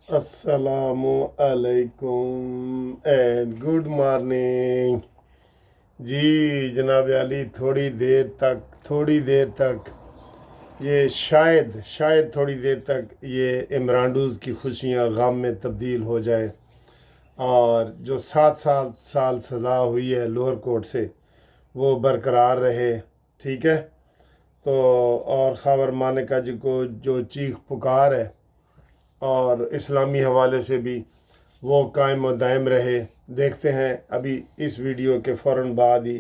अस्सलामु अलैकुम and good morning. जी जनाब अली, थोड़ी देर तक ये शायद थोड़ी देर तक ये इमरानडूज़ की खुशियाँ गम में तब्दील हो जाए और जो 7 साल सज़ा हुई है लोअर कोर्ट से वो बरकरार रहे। ठीक है, तो और खबर मानिका जी को जो चीख पुकार है और इस्लामी हवाले से भी वो कायम और दायम रहे। देखते हैं अभी इस वीडियो के फ़ौरन बाद ही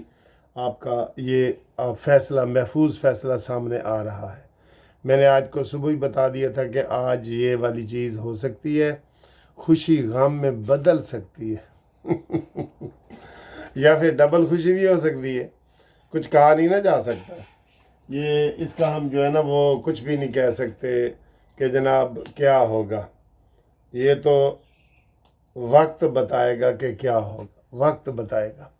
आपका ये फ़ैसला, महफूज फ़ैसला सामने आ रहा है। मैंने आज को सुबह ही बता दिया था कि आज ये वाली चीज़ हो सकती है, खुशी गम में बदल सकती है या फिर डबल खुशी भी हो सकती है। कुछ कहा नहीं ना जा सकता। ये इसका हम जो है ना वो कुछ भी नहीं कह सकते कि जनाब क्या होगा। ये तो वक्त बताएगा कि क्या होगा, वक्त बताएगा।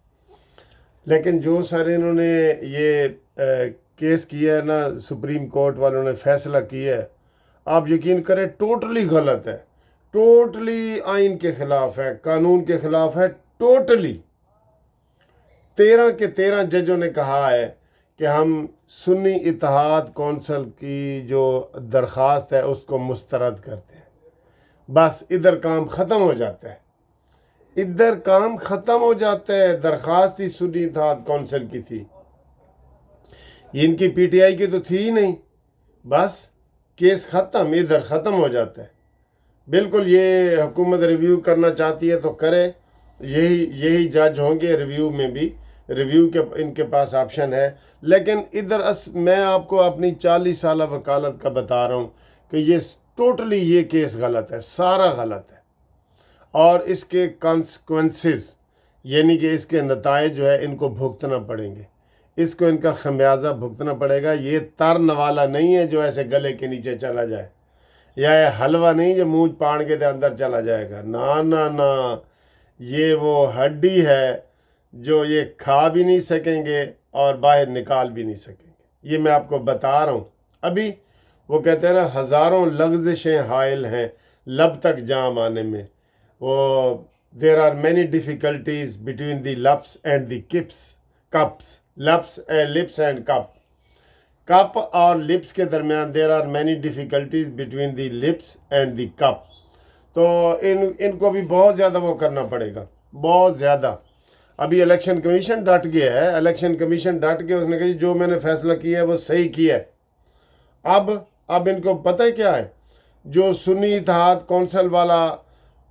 लेकिन जो सर इन्होंने ये केस किया है ना, सुप्रीम कोर्ट वालों ने फैसला किया है, आप यकीन करें टोटली गलत है, टोटली आइन के खिलाफ है, कानून के खिलाफ है, टोटली। 13 के 13 जजों ने कहा है कि हम सुन्नी इत्तेहाद कौंसिल की जो दरख्वास्त है उसको मुस्तरद करते हैं। बस इधर काम ख़त्म हो जाता है, इधर काम ख़त्म हो जाता है। दरख्वास्त ही सुन्नी इत्तेहाद कौंसिल की थी, इनकी पीटीआई की तो थी ही नहीं। बस केस ख़त्म, इधर ख़त्म हो जाता है। बिल्कुल, ये हुकूमत रिव्यू करना चाहती है तो करे, यही जज होंगे रिव्यू में भी, रिव्यू के इनके पास ऑप्शन है। लेकिन इधर मैं आपको अपनी 40 साल वकालत का बता रहा हूँ कि ये टोटली ये केस गलत है, सारा गलत है। और इसके कॉन्सिक्वेंसेस यानी कि इसके नताइज जो है इनको भुगतना पड़ेंगे, इसको इनका खमियाजा भुगतना पड़ेगा। ये तरन वाला नहीं है जो ऐसे गले के नीचे चला जाए, या ये हलवा नहीं जो मुंह पान के अंदर चला जाएगा। ना ना ना, ये वो हड्डी है जो ये खा भी नहीं सकेंगे और बाहर निकाल भी नहीं सकेंगे। ये मैं आपको बता रहा हूँ। अभी वो कहते हैं ना, हज़ारों लफ्ज़ें हायल हैं लब तक जाम आने में। वो there are many difficulties between the laps and the cups, laps lips and cup और लिप्स के दरमियान there are many difficulties between the lips and the cup. तो इनको भी बहुत ज़्यादा वो करना पड़ेगा, बहुत ज़्यादा। अभी इलेक्शन कमीशन डट गया है, इलेक्शन कमीशन डट के उसने कहा जो मैंने फैसला किया है वो सही किया है। अब इनको पता है क्या है, जो सुन्नी इत्तेहाद कौंसिल वाला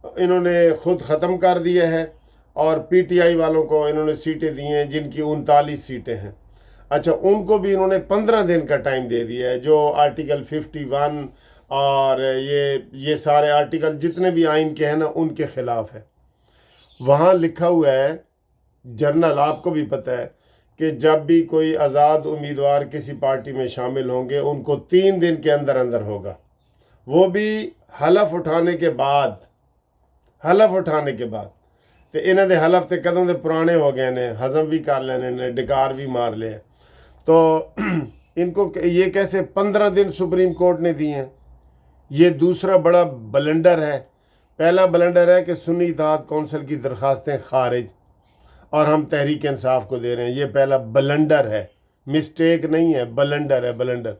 इन्होंने खुद ख़त्म कर दिया है और पीटीआई वालों को इन्होंने सीटें दी हैं जिनकी 39 सीटें हैं। अच्छा, उनको भी इन्होंने 15 दिन का टाइम दे दिया है, जो आर्टिकल 51 और ये सारे आर्टिकल जितने भी आइन के हैं ना उनके ख़िलाफ़ है। वहाँ लिखा हुआ है, जर्नल आपको भी पता है कि जब भी कोई आज़ाद उम्मीदवार किसी पार्टी में शामिल होंगे उनको 3 दिन के अंदर अंदर होगा, वो भी हलफ उठाने के बाद। हलफ उठाने के बाद तो इन्हों के हलफ तो कदों के पुराने हो गए ने, हजम भी कर लेने ने, डिकार भी मार लिया। तो इनको ये कैसे 15 दिन सुप्रीम कोर्ट ने दिए हैं। ये दूसरा बड़ा बलंडर है। पहला बलंडर है कि सुन्नी इत्तेहाद कौंसिल की दरख्वास्तें खारिज और हम तहरीक इंसाफ को दे रहे हैं। ये पहला बलंडर है, मिस्टेक नहीं है, बलंडर है, बलंडर।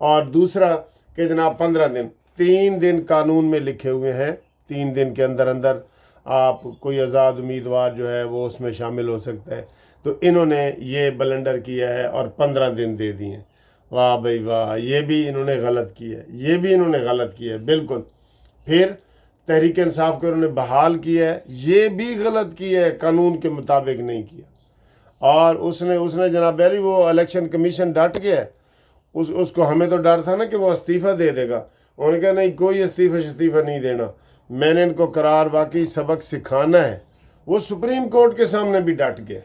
और दूसरा कि जनाब 15 दिन, 3 दिन कानून में लिखे हुए हैं, 3 दिन के अंदर अंदर आप कोई आज़ाद उम्मीदवार जो है वो उसमें शामिल हो सकता है। तो इन्होंने ये बलंडर किया है और 15 दिन दे दिए। वाह भाई वाह, ये भी इन्होंने गलत किया है, ये भी इन्होंने गलत किया है बिल्कुल। फिर तहरीक इंसाफ को इन्होंने बहाल किया है, ये भी गलत किया है, कानून के मुताबिक नहीं किया। और उसने जनाब अली वो इलेक्शन कमीशन डट गया है। उसको हमें तो डर था ना कि वो इस्तीफ़ा दे देगा। उन्होंने कहा नहीं, कोई इस्तीफ़ा नहीं देना, मैंने इनको करार वाकई सबक सिखाना है। वो सुप्रीम कोर्ट के सामने भी डट गया।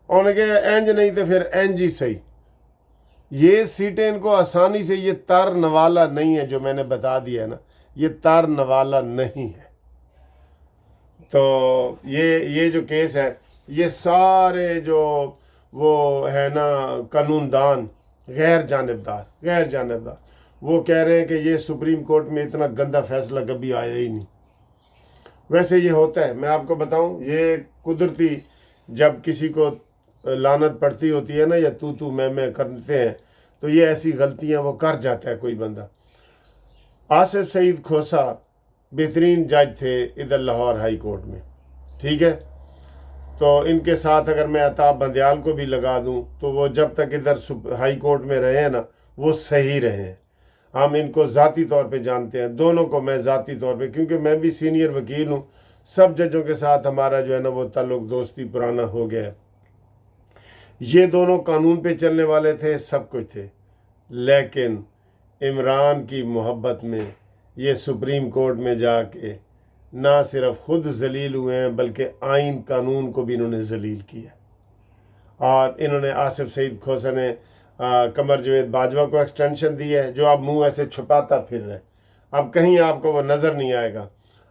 उन्होंने कहा एंज नहीं तो फिर एंज ही सही। ये सीटें इनको आसानी से, ये तर नवाला नहीं है जो मैंने बता दिया है ना, ये तर नवाला नहीं है। तो ये जो केस है, ये सारे जो वो है ना कानूनदान गैर जानबदार वो कह रहे हैं कि ये सुप्रीम कोर्ट में इतना गंदा फैसला कभी आया ही नहीं। वैसे ये होता है, मैं आपको बताऊं, ये कुदरती जब किसी को लानत पड़ती होती है ना, या तू मैं करते हैं, तो ये ऐसी गलतियां वो कर जाता है कोई बंदा। आसिफ सईद खोसा बेहतरीन जज थे इधर लाहौर हाई कोर्ट में, ठीक है। तो इनके साथ अगर मैं अताब बंदयाल को भी लगा दूं तो वो जब तक इधर हाई कोर्ट में रहे हैं ना, वो सही रहे हैं। हम इनको ज़ाती तौर पे जानते हैं, दोनों को मैं ज़ाती तौर पे, क्योंकि मैं भी सीनियर वकील हूँ। सब जजों के साथ हमारा जो है ना वो ताल्लुक दोस्ती पुराना हो गया है। ये दोनों कानून पे चलने वाले थे, सब कुछ थे, लेकिन इमरान की मोहब्बत में ये सुप्रीम कोर्ट में जाके ना सिर्फ खुद जलील हुए हैं बल्कि आइन कानून को भी इन्होंने जलील किया। और इन्होंने आसिफ सईद खोसा ने कमर जवेद बाजवा को एक्सटेंशन दी है, जो आप मुंह ऐसे छुपाता फिर रहे, अब कहीं आपको वो नज़र नहीं आएगा।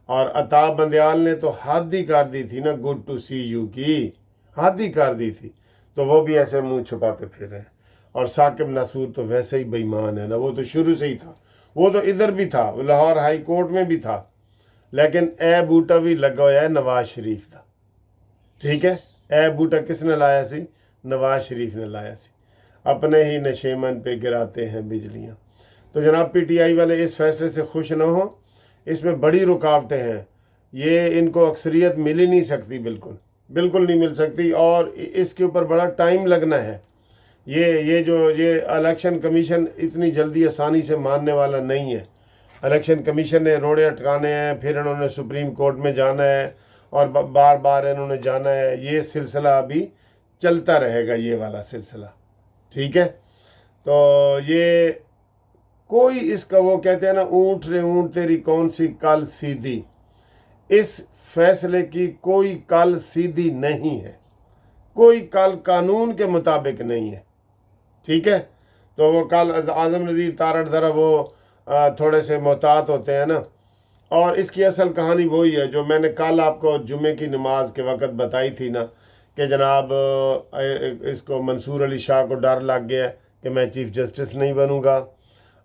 और अताब बंदयाल ने तो हद ही कर दी थी ना, गुड टू सी यू की हद ही कर दी थी, तो वो भी ऐसे मुंह छुपाते फिर रहे। और साकिब नासूर तो वैसे ही बेईमान है ना, वो तो शुरू से ही था, वो तो इधर भी था, लाहौर हाई कोर्ट में भी था, लेकिन ए बूटा भी लगा हुआ है नवाज शरीफ का, ठीक है। ए बूटा किसने लाया सी? नवाज शरीफ ने लाया सी। अपने ही नशेमन पे गिराते हैं बिजलियाँ। तो जनाब पीटीआई वाले इस फैसले से खुश न हो, इसमें बड़ी रुकावटें हैं, ये इनको अक्सरियत मिल ही नहीं सकती, बिल्कुल बिल्कुल नहीं मिल सकती, और इसके ऊपर बड़ा टाइम लगना है। ये इलेक्शन कमीशन इतनी जल्दी आसानी से मानने वाला नहीं है। इलेक्शन कमीशन ने रोड़े अटकाने हैं, फिर इन्होंने सुप्रीम कोर्ट में जाना है, और बार बार इन्होंने जाना है। ये सिलसिला अभी चलता रहेगा, ये वाला सिलसिला, ठीक है। तो ये कोई इसका, वो कहते हैं ना, ऊँट रे ऊँट तेरी कौन सी कल सीधी, इस फैसले की कोई कल सीधी नहीं है, कोई कल कानून के मुताबिक नहीं है, ठीक है। तो वो कल आज़म नज़ीर तारड़ ज़रा वो थोड़े से मोहतात होते हैं ना, और इसकी असल कहानी वही है जो मैंने कल आपको जुमे की नमाज के वक़्त बताई थी ना, कि जनाब इसको मंसूर अली शाह को डर लग गया कि मैं चीफ़ जस्टिस नहीं बनूंगा,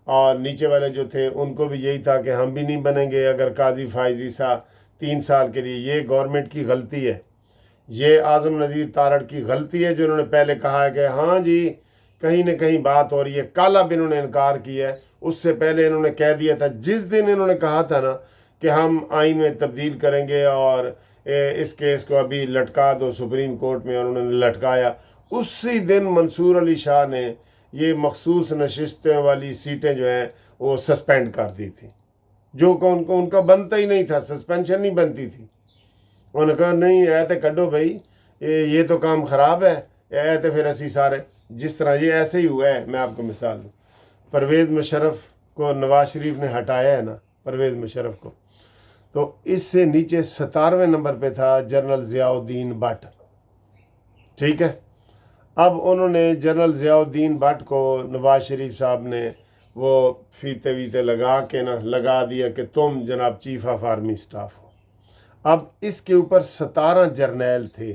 और नीचे वाले जो थे उनको भी यही था कि हम भी नहीं बनेंगे अगर काजी फायजी सा 3 साल के लिए। ये गवर्नमेंट की गलती है, ये आज़म नज़ीर तारड़ की गलती है, जो उन्होंने पहले कहा है कि हाँ जी कहीं न कहीं बात हो रही है। कल अब इन्होंने इनकार किया है, उससे पहले इन्होंने कह दिया था, जिस दिन इन्होंने कहा था ना कि हम आइन में तब्दील करेंगे और इस केस को अभी लटका दो सुप्रीम कोर्ट में, और उन्होंने लटकाया, उसी दिन मंसूर अली शाह ने ये मखसूस नशिस्तें वाली सीटें जो हैं वो सस्पेंड कर दी थी, जो को उनका बनता ही नहीं था, सस्पेंशन नहीं बनती थी। उन्होंने कहा नहीं ऐ तो कड्डो भाई, ये तो काम ख़राब है, ऐ तो फिर असी सारे, जिस तरह ये ऐसे ही हुआ है। मैं आपको मिसाल दूँ, परवेज़ मुशर्रफ को नवाज शरीफ ने हटाया है ना, परवेज़ मुशर्रफ को, तो इससे नीचे 17वें नंबर पे था जनरल ज़ियाउद्दीन भट्ट, ठीक है। अब उन्होंने जनरल ज़ियाउद्दीन भट्ट को नवाज शरीफ साहब ने वो फीते वीते लगा के ना लगा दिया कि तुम जनाब चीफ ऑफ आर्मी स्टाफ हो। अब इसके ऊपर 17 जर्नैल थे।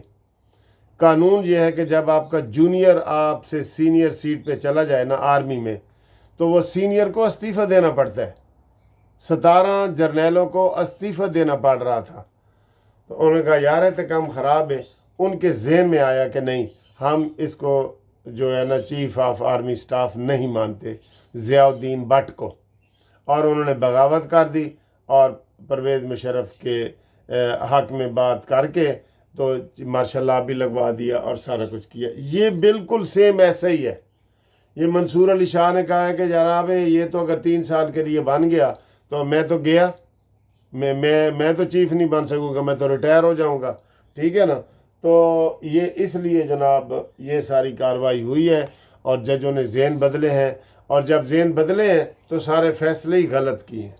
कानून ये है कि जब आपका जूनियर आपसे सीनियर सीट पे चला जाए ना आर्मी में, तो वो सीनियर को इस्तीफ़ा देना पड़ता है। 17 जर्नैलों को इस्तीफ़ा देना पड़ रहा था, तो उन्होंने कहा यार ये तो काम ख़राब है। उनके जहन में आया कि नहीं, हम इसको जो है ना चीफ ऑफ आर्मी स्टाफ नहीं मानते ज़ियाउद्दीन भट्ट को, और उन्होंने बगावत कर दी और परवेज़ मुशर्रफ के हक़ में बात करके तो मार्शल भी लगवा दिया और सारा कुछ किया। ये बिल्कुल सेम ऐसा ही है। ये मंसूर अली शाह ने कहा है कि जनाब ये तो अगर 3 साल के लिए बन गया तो मैं तो गया, मैं तो चीफ नहीं बन सकूँगा, मैं तो रिटायर हो जाऊँगा, ठीक है ना। तो ये इसलिए जनाब ये सारी कार्रवाई हुई है और जजों ने ज़हन बदले हैं, और जब ज़हन बदले हैं तो सारे फैसले ही गलत किए हैं,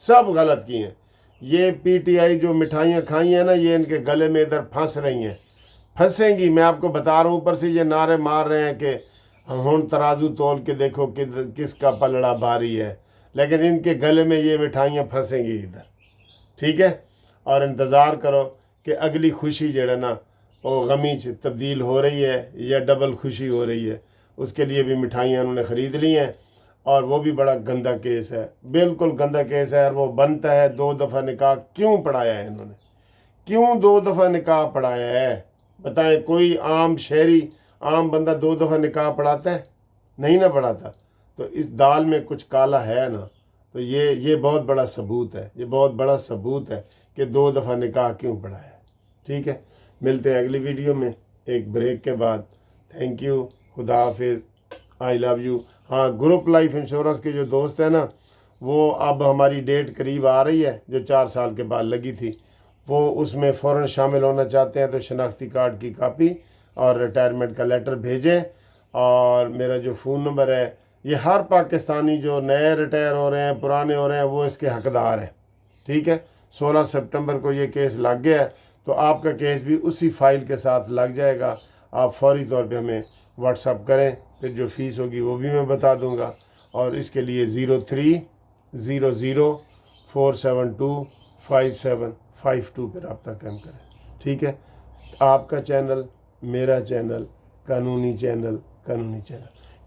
सब गलत किए हैं। ये पीटीआई जो मिठाइयाँ खाई हैं ना, ये इनके गले में इधर फंस रही हैं, फंसेंगी। मैं आपको बता रहा हूँ, ऊपर से ये नारे मार रहे हैं कि हम तराजू तोल के देखो कि किसका पलड़ा भारी है, लेकिन इनके गले में ये मिठाइयाँ फंसेंगी इधर, ठीक है। और इंतज़ार करो कि अगली खुशी जो ना वो गमी च तब्दील हो रही है या डबल खुशी हो रही है, उसके लिए भी मिठाइयाँ उन्होंने ख़रीद ली हैं। اور وہ بھی بڑا گندا کیس ہے، بالکل گندا کیس ہے، اور وہ بنتا ہے 2 دفعہ نکاح کیوں پڑھایا ہے انہوں نے، کیوں 2 دفعہ نکاح پڑھایا ہے؟ بتائیں، کوئی عام شہری عام بندہ 2 دفعہ نکاح پڑھاتا ہے؟ نہیں نہ پڑھاتا۔ تو اس دال میں کچھ کالا ہے نا، تو یہ بہت بڑا ثبوت ہے، یہ بہت بڑا ثبوت ہے کہ 2 دفعہ نکاح کیوں پڑھایا ہے۔ ٹھیک ہے، ملتے ہیں اگلی ویڈیو میں ایک بریک کے بعد۔ تھینک یو، خدا حافظ، آئی لو یو۔ ہاں، گروپ لائف انشورنس کے جو دوست ہیں نا، وہ اب ہماری ڈیٹ قریب آ رہی ہے، جو 4 سال کے بعد لگی تھی، وہ اس میں فوراً شامل ہونا چاہتے ہیں تو شناختی کارڈ کی کاپی اور ریٹائرمنٹ کا لیٹر بھیجیں، اور میرا جو فون نمبر ہے، یہ ہر پاکستانی جو نئے ریٹائر ہو رہے ہیں، پرانے ہو رہے ہیں، وہ اس کے حقدار ہیں۔ ٹھیک ہے، 16 سپٹمبر کو یہ کیس لگ گیا ہے، تو آپ کا کیس بھی اسی فائل کے ساتھ لگ جائے گا۔ آپ فوری طور پہ ہمیں واٹس اپ کریں، پھر جو فیس ہوگی وہ بھی میں بتا دوں گا، اور اس کے لیے 0300472575 پہ رابطہ قائم کریں۔ ٹھیک ہے، آپ کا چینل، میرا چینل، قانونی چینل،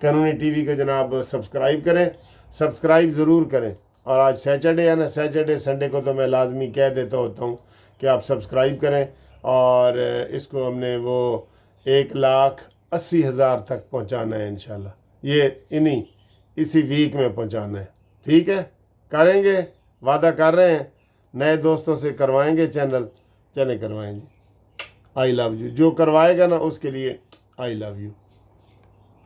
قانونی ٹی وی کو جناب سبسکرائب کریں، سبسکرائب ضرور کریں۔ اور آج سیچرڈے ہے نا، سیچرڈے سنڈے کو تو میں لازمی کہہ دیتا ہوتا ہوں کہ آپ سبسکرائب کریں، اور اس کو ہم نے وہ 1,80,000 تک پہنچانا ہے انشاءاللہ، یہ اسی ویک میں پہنچانا ہے۔ ٹھیک ہے، کریں گے، وعدہ کر رہے ہیں، نئے دوستوں سے کروائیں گے چینل، چلیں کروائیں گے۔ آئی لو یو، جو کروائے گا نا اس کے لیے آئی لو یو۔